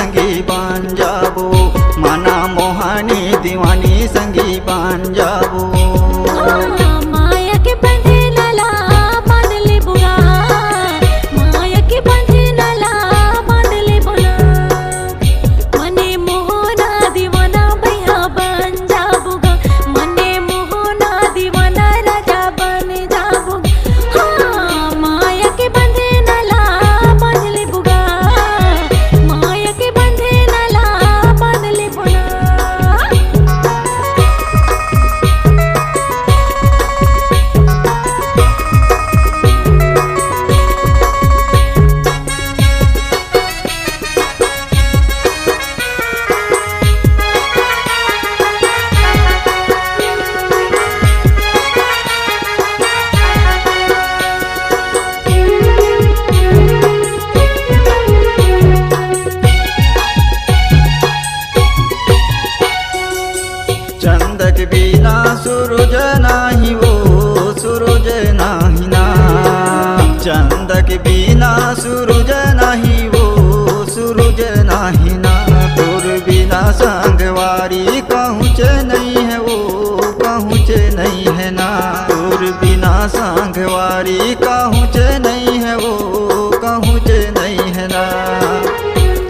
संगी बन जाबो, मना मोहानी दीवानी संगी बन जाबो। माया के बंधे नाला बांध ले बुआ, माया के बंधे नाला बांध ले बुआ। मने मोहना दीवाना भैया बन जाबूगा, मने मोहना दीवाना राजा बन जाबूगा। हाँ माया के बंधे नाला बांध ले बुआ, माया के बंधे नाला बांध ले बुआ। चंद के बिना सूरज नाही वो, सूरज नाही ना। चंद के बिना सूरज नाही वो, सूरज नाही ना। तोर बिना संगवारी कहूँच नहीं है वो, कहूँच नहीं है ना। तोर बिना संगवारी कहूँच नहीं है वो, कहूँच नहीं है ना।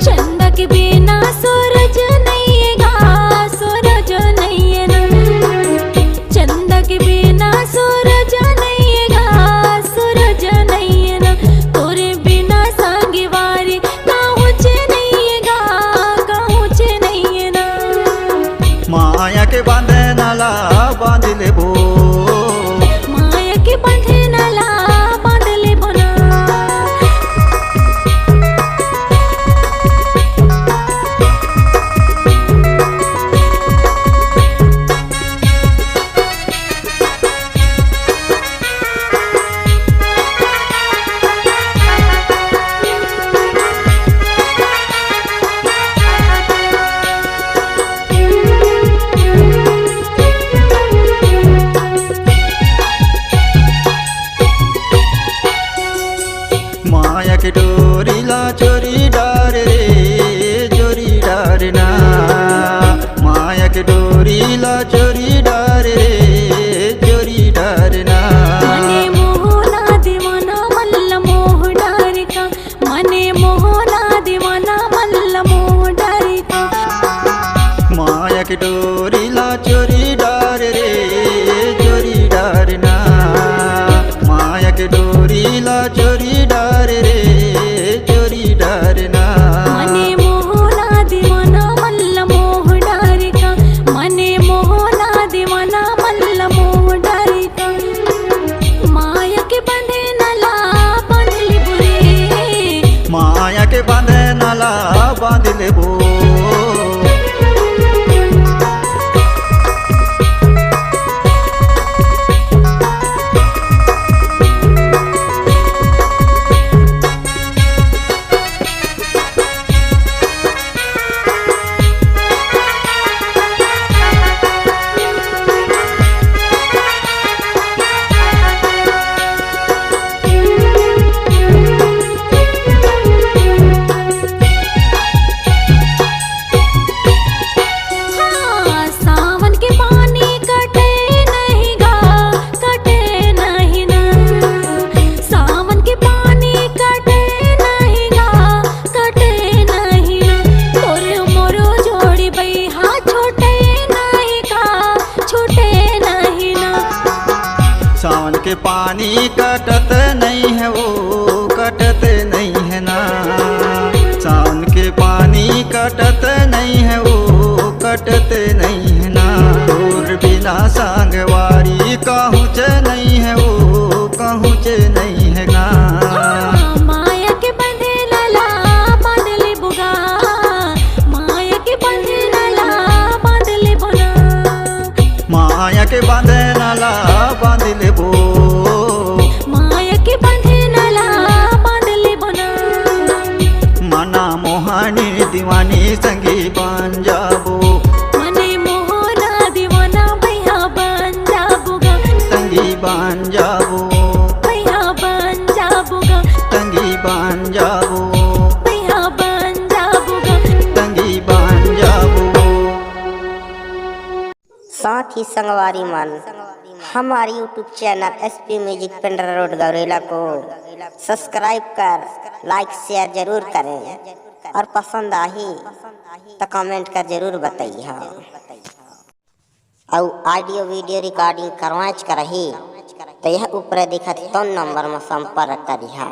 चंदा के बिना सूरज नहीं है गा, सूरज नहीं है ना। चंदा के बिना सूरज नहीं है गा, सूरज नहीं है ना। तोरे बिना संगवारी कहूँच नहीं है गा, कहूँच नहीं है ना। माया के बांधे नाला बांध लेबो, माया के बंधे नाला बांध ले बुना। माया के डोरी ला चोरी डार रे, चोरी डार ना। माया के डोरी ला चोरी डार रे, चोरी डार ना। मने मोहना दीवाना मल्ल मोह डारी का, मने मोहना दीवाना मल्ल मोह डारी का। माया के डोरी ला चोरी डार रे, चोरी डार ना। माया के डोरी ला चोरी डार रे, चोरी डार ना। मने मोहना दीवाना मल्ल मोह डारी का, मने मोहना दीवाना मल्ल मोह डारी का। माया के बंधे नाला बांध ले बुरे, माया के बांधे नाला बांध लेबो। हाँ सावन के पानी कटे नहीं गा, कटे नहीं ना। सावन के पानी कटे नहीं गा, कटे नहीं ना। तोरे मोरो जोड़ी बैहा छोटे नहीं का, छोटे नहीं ना। सावन के पानी कटत नहीं है वो, कटत नहीं है ना। सावन के पानी कटत नहीं है वो, कटत नहीं है ना। तोर बिना संगवारी कहूँच नहीं है वो, कहूँच नहीं है ना। माया के बंधे नाला बांध ले बुगा, माया के बंधे नाला बांध ले बुना। माया के बांधे नाला बांध लेबो, माया के बंधे नाला बांध ले बुना। मना मोहानी दीवानी संगी बन जाबो, मने मोहना दीवाना भैया बन जाबूगा। संगी बन जाबो, भैया बन जाबूगा, संगी बन जाबो। भैया बन जाबूगा। साथ ही संगवारी मन हमारे YouTube channel SP music Pendra road Gaurela को सब्सक्राइब कर लाइक शेयर जरूर करें और पसंद आई तो कमेंट कर जरूर बताइए। और ऑडियो वीडियो रिकॉर्डिंग करवाच कर रही तो यह ऊपर दिखत तो नंबर में संपर्क करिए।